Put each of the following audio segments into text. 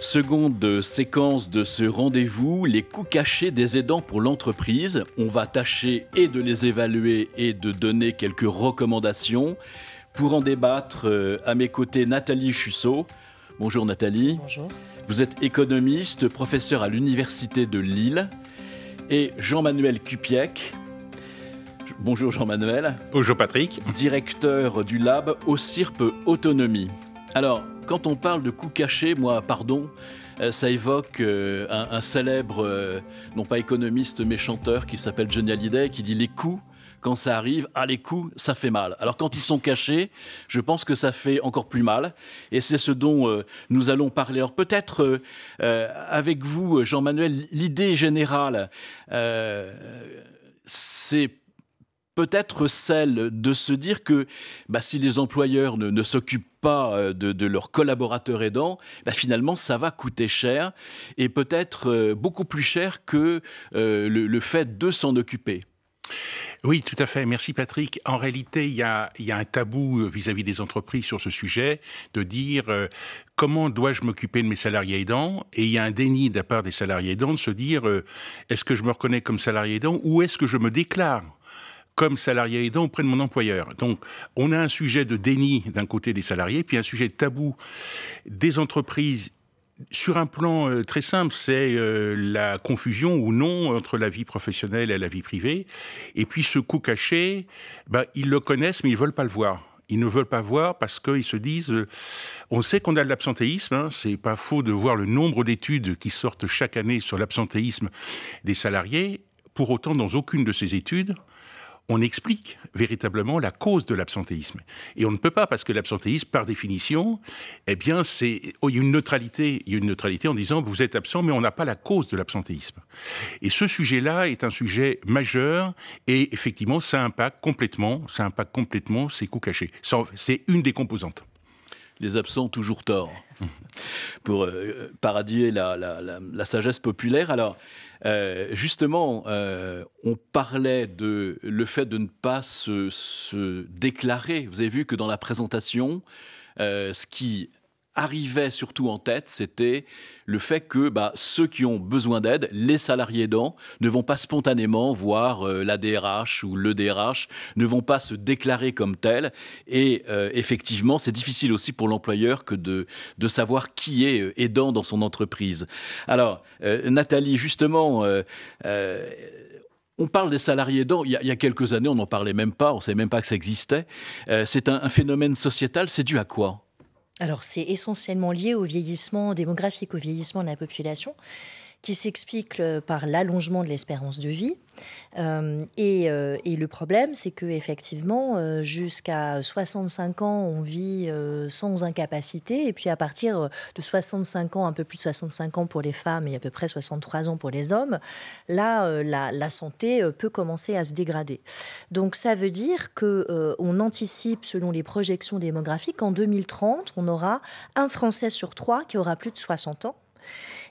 Seconde séquence de ce rendez-vous, les coûts cachés des aidants pour l'entreprise. On va tâcher et de les évaluer et de donner quelques recommandations. Pour en débattre, à mes côtés, Nathalie Chusseau. Bonjour Nathalie. Bonjour. Vous êtes économiste, professeur à l'Université de Lille. Et Jean-Manuel Cupiec. Bonjour Jean-Manuel. Bonjour Patrick. Directeur du lab OCIRP Autonomie. Alors, quand on parle de coûts cachés, moi, pardon, ça évoque un célèbre, non pas économiste, mais chanteur qui s'appelle Johnny Hallyday, qui dit les coûts, quand ça arrive, les coûts, ça fait mal. Alors quand ils sont cachés, je pense que ça fait encore plus mal. Et c'est ce dont nous allons parler. Alors peut-être avec vous, Jean-Manuel, l'idée générale, c'est peut-être celle de se dire que si les employeurs ne s'occupent pas de leurs collaborateurs aidants, finalement ça va coûter cher et peut-être beaucoup plus cher que le fait de s'en occuper. Oui, tout à fait. Merci Patrick. En réalité, il y a un tabou vis-à-vis des entreprises sur ce sujet, de dire comment dois-je m'occuper de mes salariés aidants ? Et il y a un déni de la part des salariés aidants de se dire est-ce que je me reconnais comme salarié aidant ou est-ce que je me déclare comme salarié aidant auprès de mon employeur. Donc, on a un sujet de déni d'un côté des salariés, puis un sujet de tabou des entreprises. Sur un plan très simple, c'est la confusion ou non entre la vie professionnelle et la vie privée. Et puis ce coût caché, ils le connaissent, mais ils ne veulent pas le voir. Ils ne veulent pas voir parce qu'ils se disent, on sait qu'on a de l'absentéisme, c'est pas faux de voir le nombre d'études qui sortent chaque année sur l'absentéisme des salariés. Pour autant, dans aucune de ces études, on explique véritablement la cause de l'absentéisme. Et on ne peut pas, parce que l'absentéisme, par définition, il y a une neutralité en disant vous êtes absent, mais on n'a pas la cause de l'absentéisme. Et ce sujet-là est un sujet majeur, et effectivement, ça impacte complètement ces coûts cachés. C'est une des composantes. Les absents ont toujours tort, pour parodier la sagesse populaire. Alors, justement, on parlait de le fait de ne pas se déclarer. Vous avez vu que dans la présentation, ce qui arrivait surtout en tête, c'était le fait que ceux qui ont besoin d'aide, les salariés aidants, ne vont pas spontanément voir la DRH ou le DRH, ne vont pas se déclarer comme tels. Et effectivement, c'est difficile aussi pour l'employeur que de savoir qui est aidant dans son entreprise. Alors, Nathalie, justement, on parle des salariés aidants. Il y a quelques années, on n'en parlait même pas, on ne savait même pas que ça existait. C'est un phénomène sociétal. C'est dû à quoi ? Alors, c'est essentiellement lié au vieillissement démographique, au vieillissement de la population, qui s'explique par l'allongement de l'espérance de vie. Et le problème, c'est qu'effectivement, jusqu'à 65 ans, on vit sans incapacité. Et puis à partir de 65 ans, un peu plus de 65 ans pour les femmes et à peu près 63 ans pour les hommes, là, la santé peut commencer à se dégrader. Donc ça veut dire qu'on anticipe, selon les projections démographiques, qu'en 2030, on aura un Français sur 3 qui aura plus de 60 ans.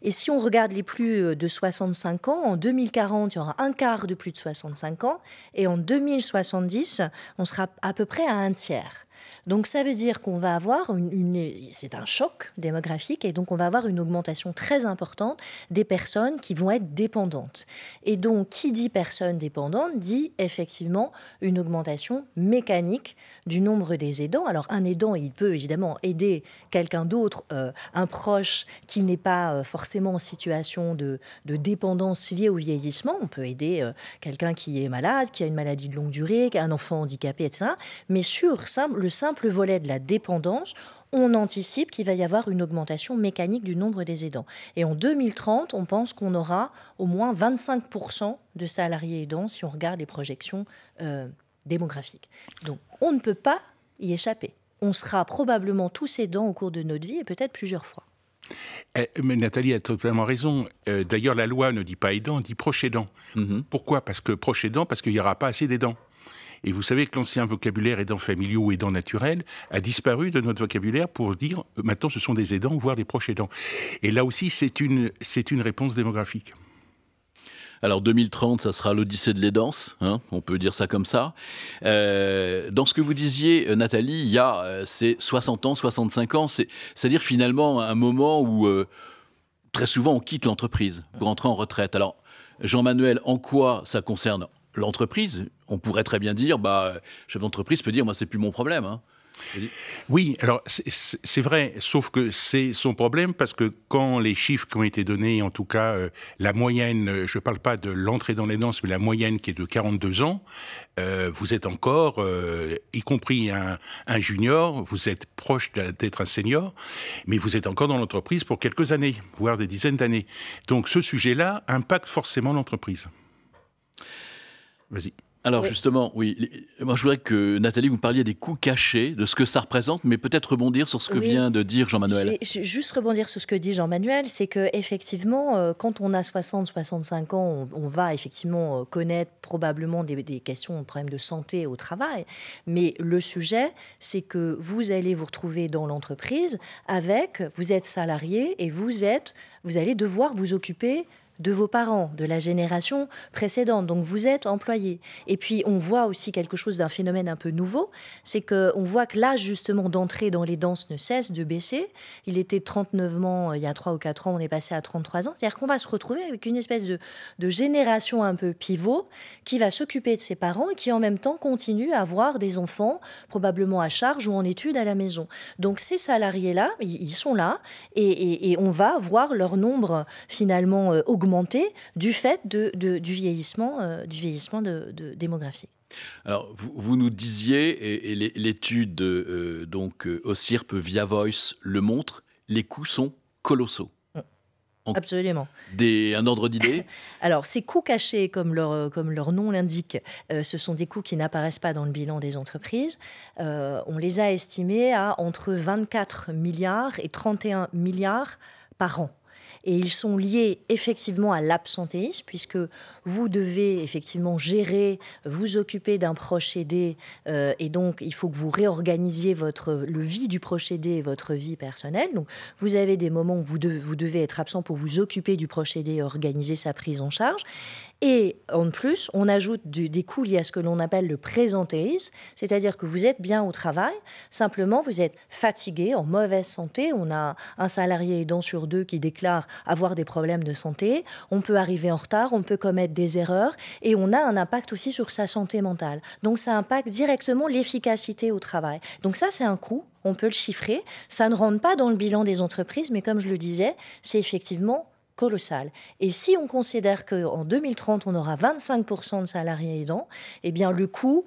Et si on regarde les plus de 65 ans, en 2040, il y aura un quart de plus de 65 ans. Et en 2070, on sera à peu près à un tiers. Donc ça veut dire qu'on va avoir c'est un choc démographique et donc on va avoir une augmentation très importante des personnes qui vont être dépendantes. Et donc qui dit personne dépendante dit effectivement une augmentation mécanique du nombre des aidants. Alors un aidant, il peut évidemment aider quelqu'un d'autre, un proche qui n'est pas forcément en situation de dépendance liée au vieillissement. On peut aider quelqu'un qui est malade, qui a une maladie de longue durée, qui a un enfant handicapé, etc. Mais sur le simple volet de la dépendance, on anticipe qu'il va y avoir une augmentation mécanique du nombre des aidants. Et en 2030, on pense qu'on aura au moins 25% de salariés aidants si on regarde les projections démographiques. Donc, on ne peut pas y échapper. On sera probablement tous aidants au cours de notre vie et peut-être plusieurs fois. Mais Nathalie a totalement raison. D'ailleurs, la loi ne dit pas aidant, elle dit proche aidant. Pourquoi ? Parce que proche aidant, parce qu'il n'y aura pas assez d'aidants. Et vous savez que l'ancien vocabulaire aidants familiaux ou aidants naturels a disparu de notre vocabulaire pour dire maintenant ce sont des aidants, voire des proches aidants. Et là aussi, c'est une réponse démographique. Alors 2030, ça sera l'Odyssée de l'aidance, hein, on peut dire ça comme ça. Dans ce que vous disiez, Nathalie, il y a ces 60 ans, 65 ans, c'est-à-dire finalement un moment où très souvent, on quitte l'entreprise pour entrer en retraite. Alors, Jean-Manuel, en quoi ça concerne l'entreprise? On pourrait très bien dire, chef d'entreprise peut dire, moi, c'est plus mon problème. Hein. Oui, alors c'est vrai, sauf que c'est son problème parce que quand les chiffres qui ont été donnés, en tout cas la moyenne, je ne parle pas de l'entrée dans les danses, mais la moyenne qui est de 42 ans, vous êtes encore, y compris un junior, vous êtes proche d'être un senior, mais vous êtes encore dans l'entreprise pour quelques années, voire des dizaines d'années. Donc ce sujet-là impacte forcément l'entreprise. Vas-y. Alors justement, oui, moi je voudrais que Nathalie, vous me parliez des coûts cachés, de ce que ça représente, mais peut-être rebondir sur ce que vient de dire Jean-Manuel. Je vais juste rebondir sur ce que dit Jean-Manuel, c'est qu'effectivement, quand on a 60-65 ans, on va effectivement connaître probablement des questions, des problèmes de santé au travail, mais le sujet, c'est que vous allez vous retrouver dans l'entreprise vous êtes salarié et vous allez devoir vous occuper de vos parents, de la génération précédente. Donc vous êtes employé. Et puis on voit aussi quelque chose d'un phénomène un peu nouveau, c'est qu'on voit que l'âge justement d'entrée dans les danses ne cesse de baisser. Il était 39 ans il y a 3 ou 4 ans, on est passé à 33 ans. C'est-à-dire qu'on va se retrouver avec une espèce de génération un peu pivot qui va s'occuper de ses parents et qui en même temps continue à avoir des enfants probablement à charge ou en études à la maison. Donc ces salariés-là, ils sont là et on va voir leur nombre finalement augmenter du fait du vieillissement démographique. Alors, vous nous disiez, et l'étude OSIRP via Voice le montre, les coûts sont colossaux. Absolument. Un ordre d'idée? Alors, ces coûts cachés, comme leur nom l'indique, ce sont des coûts qui n'apparaissent pas dans le bilan des entreprises. On les a estimés à entre 24 milliards et 31 milliards par an. Et ils sont liés effectivement à l'absentéisme, puisque vous devez effectivement vous occuper d'un proche aidé, et donc il faut que vous réorganisiez le vie du proche aidé et votre vie personnelle. Donc vous avez des moments où vous devez être absent pour vous occuper du proche aidé et organiser sa prise en charge. Et en plus, on ajoute des coûts liés à ce que l'on appelle le présentéisme, c'est-à-dire que vous êtes bien au travail, simplement vous êtes fatigué, en mauvaise santé. On a un salarié aidant sur 2 qui déclare avoir des problèmes de santé. On peut arriver en retard, on peut commettre des erreurs et on a un impact aussi sur sa santé mentale. Donc ça impacte directement l'efficacité au travail. Donc ça, c'est un coût, on peut le chiffrer. Ça ne rentre pas dans le bilan des entreprises, mais comme je le disais, c'est effectivement colossal. Et si on considère qu'en 2030, on aura 25% de salariés aidants, eh bien, le coût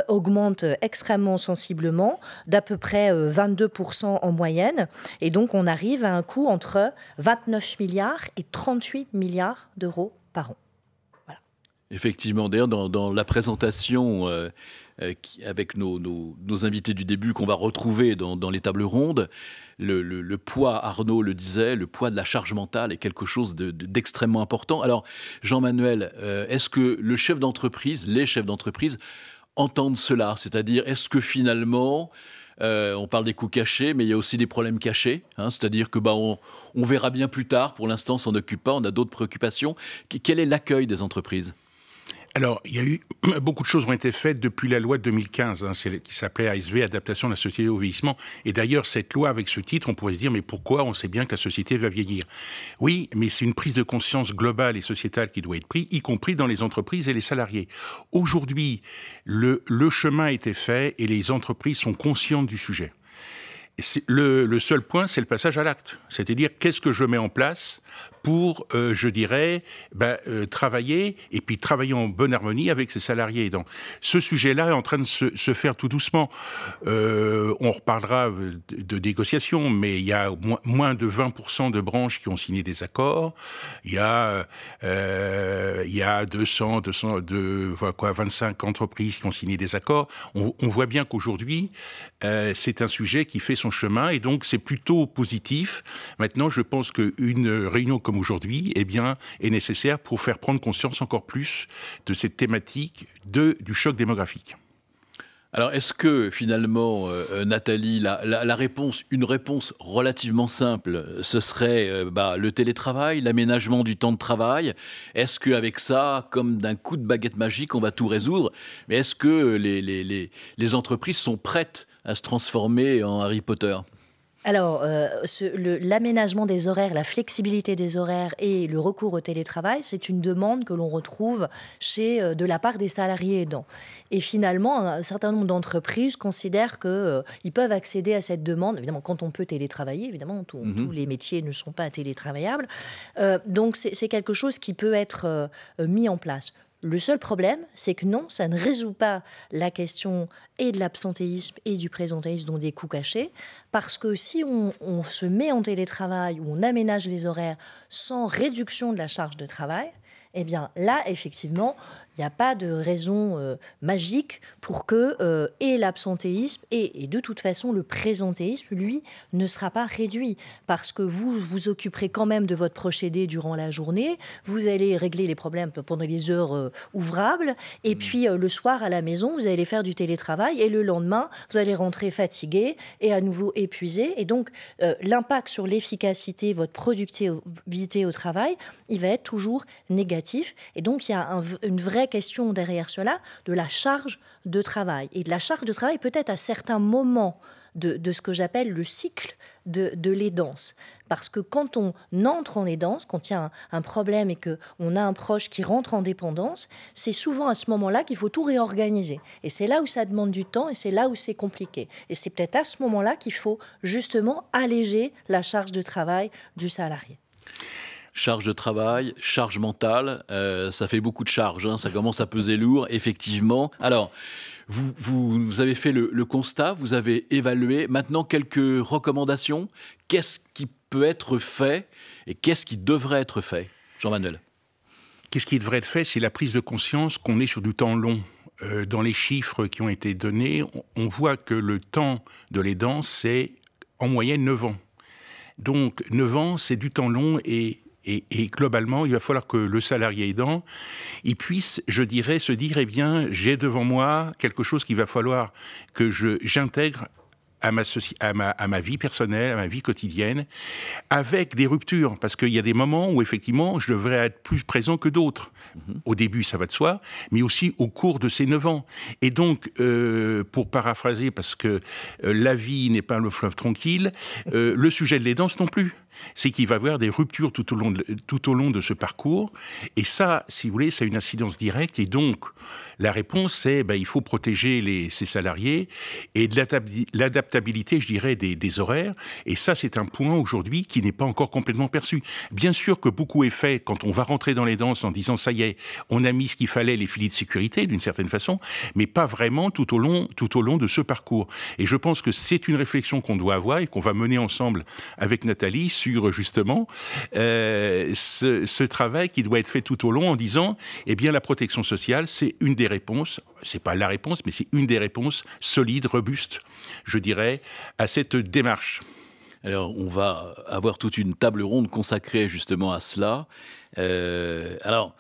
augmente extrêmement sensiblement, d'à peu près 22% en moyenne. Et donc, on arrive à un coût entre 29 milliards et 38 milliards d'euros par an. Voilà. Effectivement, d'ailleurs, dans la présentation avec nos invités du début qu'on va retrouver dans les tables rondes, le poids, Arnaud le disait, le poids de la charge mentale est quelque chose d'extrêmement important. Alors, Jean-Manuel, est-ce que les chefs d'entreprise entendent cela? C'est-à-dire, est-ce que finalement, on parle des coûts cachés, mais il y a aussi des problèmes cachés, hein, c'est-à-dire que on verra bien plus tard, pour l'instant, on s'en occupe pas, on a d'autres préoccupations. Quel est l'accueil des entreprises? Alors, il y a eu beaucoup de choses ont été faites depuis la loi de 2015, qui s'appelait ASV, Adaptation de la société au vieillissement. Et d'ailleurs, cette loi, avec ce titre, on pourrait se dire, mais pourquoi? On sait bien que la société va vieillir. Oui, mais c'est une prise de conscience globale et sociétale qui doit être prise, y compris dans les entreprises et les salariés. Aujourd'hui, le chemin a été fait et les entreprises sont conscientes du sujet. Le seul point, c'est le passage à l'acte. C'est-à-dire, qu'est-ce que je mets en place pour, travailler, et puis travailler en bonne harmonie avec ses salariés. Donc, ce sujet-là est en train de se faire tout doucement. On reparlera de négociations, mais il y a moins de 20% de branches qui ont signé des accords. Il y a 25 entreprises qui ont signé des accords. On voit bien qu'aujourd'hui, c'est un sujet qui fait son chemin, et donc c'est plutôt positif. Maintenant, je pense qu'une réunion comme aujourd'hui, est nécessaire pour faire prendre conscience encore plus de cette thématique du choc démographique. Alors, est-ce que finalement, Nathalie, la réponse, une réponse relativement simple, ce serait le télétravail, l'aménagement du temps de travail? Est-ce qu'avec ça, comme d'un coup de baguette magique, on va tout résoudre? Mais est-ce que les entreprises sont prêtes à se transformer en Harry Potter? Alors, l'aménagement des horaires, la flexibilité des horaires et le recours au télétravail, c'est une demande que l'on retrouve de la part des salariés aidants. Et finalement, un certain nombre d'entreprises considèrent qu'ils peuvent accéder à cette demande. Évidemment, quand on peut télétravailler, évidemment, tous les métiers ne sont pas télétravaillables. Donc, c'est quelque chose qui peut être mis en place. Le seul problème, c'est que non, ça ne résout pas la question et de l'absentéisme et du présentéisme, dont des coûts cachés, parce que si on se met en télétravail ou on aménage les horaires sans réduction de la charge de travail, eh bien là, effectivement, il n'y a pas de raison magique pour que et l'absentéisme et de toute façon le présentéisme, lui, ne sera pas réduit. Parce que vous vous occuperez quand même de votre proche aidé durant la journée, vous allez régler les problèmes pendant les heures ouvrables, et puis le soir à la maison, vous allez faire du télétravail, et le lendemain, vous allez rentrer fatigué et à nouveau épuisé. Et donc, l'impact sur l'efficacité, votre productivité au travail, il va être toujours négatif. Et donc, il y a une vraie question derrière cela de la charge de travail. Et de la charge de travail peut-être à certains moments de ce que j'appelle le cycle de l'aidance. Parce que quand on entre en aidance, quand il y a un problème et qu'on a un proche qui rentre en dépendance, c'est souvent à ce moment-là qu'il faut tout réorganiser. Et c'est là où ça demande du temps et c'est là où c'est compliqué. Et c'est peut-être à ce moment-là qu'il faut justement alléger la charge de travail du salarié. Charge de travail, charge mentale, ça fait beaucoup de charges, hein, ça commence à peser lourd, effectivement. Alors, vous avez fait le constat, vous avez évalué. Maintenant, quelques recommandations. Qu'est-ce qui peut être fait et qu'est-ce qui devrait être fait, Jean-Manuel? Qu'est-ce qui devrait être fait? C'est la prise de conscience qu'on est sur du temps long. Dans les chiffres qui ont été donnés, on voit que le temps de l'aidance, c'est en moyenne 9 ans. Donc, 9 ans, c'est du temps long et globalement, il va falloir que le salarié aidant, il puisse, je dirais, se dire, eh bien, j'ai devant moi quelque chose qu'il va falloir que j'intègre à ma vie personnelle, à ma vie quotidienne, avec des ruptures. Parce qu'il y a des moments où, effectivement, je devrais être plus présent que d'autres. Au début, ça va de soi, mais aussi au cours de ces 9 ans. Et donc, pour paraphraser, parce que la vie n'est pas un long fleuve tranquille, le sujet de l'aidance non plus. C'est qu'il va y avoir des ruptures tout au long de ce parcours. Et ça, si vous voulez, ça a une incidence directe. Et donc, la réponse, c'est il faut protéger ces salariés et de l'adaptabilité, je dirais, des horaires. Et ça, c'est un point aujourd'hui qui n'est pas encore complètement perçu. Bien sûr que beaucoup est fait quand on va rentrer dans les danses en disant, ça y est, on a mis ce qu'il fallait, les filets de sécurité, d'une certaine façon, mais pas vraiment tout au long de ce parcours. Et je pense que c'est une réflexion qu'on doit avoir et qu'on va mener ensemble avec Nathalie sur justement ce travail qui doit être fait tout au long en disant, eh bien, la protection sociale, c'est une des réponses, c'est pas la réponse, mais c'est une des réponses solides, robustes, je dirais, à cette démarche. Alors, on va avoir toute une table ronde consacrée justement à cela. Alors,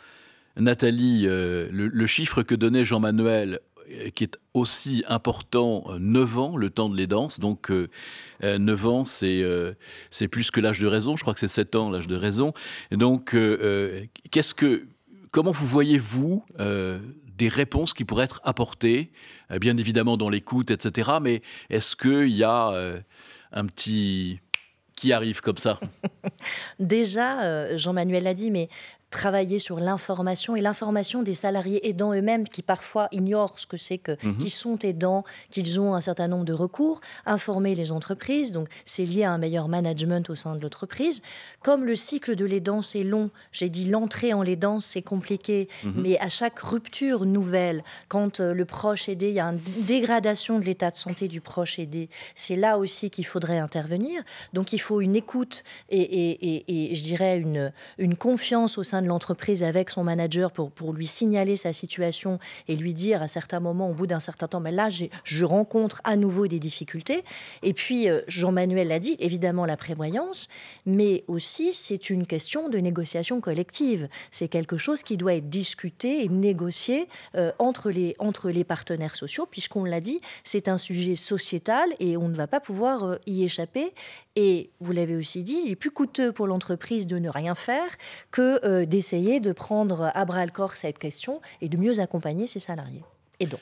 Nathalie, le chiffre que donnait Jean-Manuel, qui est aussi important, 9 ans, le temps de l'aidance. Donc, 9 ans, c'est plus que l'âge de raison. Je crois que c'est 7 ans, l'âge de raison. Et donc, comment vous voyez-vous des réponses qui pourraient être apportées, bien évidemment dans l'écoute, etc. Mais est-ce qu'il y a un petit qui arrive comme ça? Déjà, Jean-Manuel l'a dit, mais travailler sur l'information et l'information des salariés aidants eux-mêmes qui parfois ignorent ce que c'est qu'ils sont aidants, qu'ils ont un certain nombre de recours, informer les entreprises, donc c'est lié à un meilleur management au sein de l'entreprise. Comme le cycle de l'aidance est long, j'ai dit l'entrée en l'aidance c'est compliqué, mais à chaque rupture nouvelle, quand le proche aidé, il y a une dégradation de l'état de santé du proche aidé, c'est là aussi qu'il faudrait intervenir. Donc il faut une écoute et je dirais une confiance au sein de l'entreprise avec son manager pour lui signaler sa situation et lui dire à certains moments, au bout d'un certain temps, mais là, je rencontre à nouveau des difficultés. Et puis, Jean-Manuel l'a dit, évidemment, la prévoyance, mais aussi, c'est une question de négociation collective. C'est quelque chose qui doit être discuté et négocié entre les partenaires sociaux, puisqu'on l'a dit, c'est un sujet sociétal et on ne va pas pouvoir y échapper. Et vous l'avez aussi dit, il est plus coûteux pour l'entreprise de ne rien faire que d'essayer de prendre à bras-le-corps cette question et de mieux accompagner ses salariés. Et donc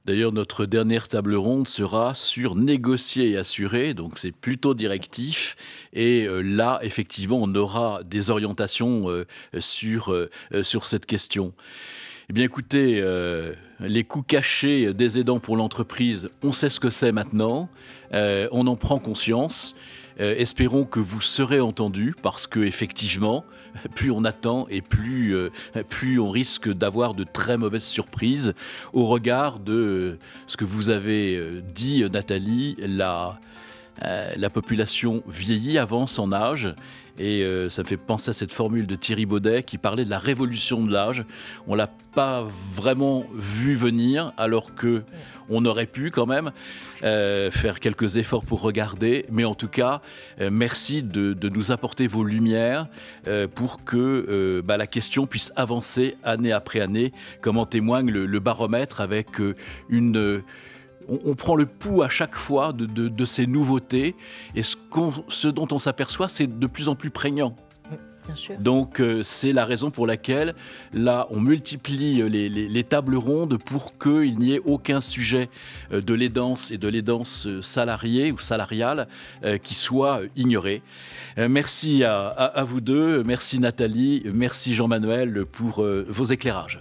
D'ailleurs, notre dernière table ronde sera sur négocier et assurer, donc c'est plutôt directif. Et là, effectivement, on aura des orientations sur cette question. Eh bien, écoutez, les coûts cachés des aidants pour l'entreprise, on sait ce que c'est maintenant, on en prend conscience. Espérons que vous serez entendus parce que effectivement, plus on attend et plus on risque d'avoir de très mauvaises surprises au regard de ce que vous avez dit, Nathalie. La population vieillit, avance en âge. Et ça me fait penser à cette formule de Thierry Baudet qui parlait de la révolution de l'âge. On ne l'a pas vraiment vu venir, alors qu'on aurait pu quand même faire quelques efforts pour regarder. Mais en tout cas, merci de nous apporter vos lumières pour que la question puisse avancer année après année, comme en témoigne le baromètre avec on prend le pouls à chaque fois de ces nouveautés et ce dont on s'aperçoit, c'est de plus en plus prégnant. Bien sûr. Donc c'est la raison pour laquelle là on multiplie les tables rondes pour qu'il n'y ait aucun sujet de l'aidance et de l'aidance salariée ou salariale qui soit ignoré. Merci à vous deux, merci Nathalie, merci Jean-Manuel pour vos éclairages.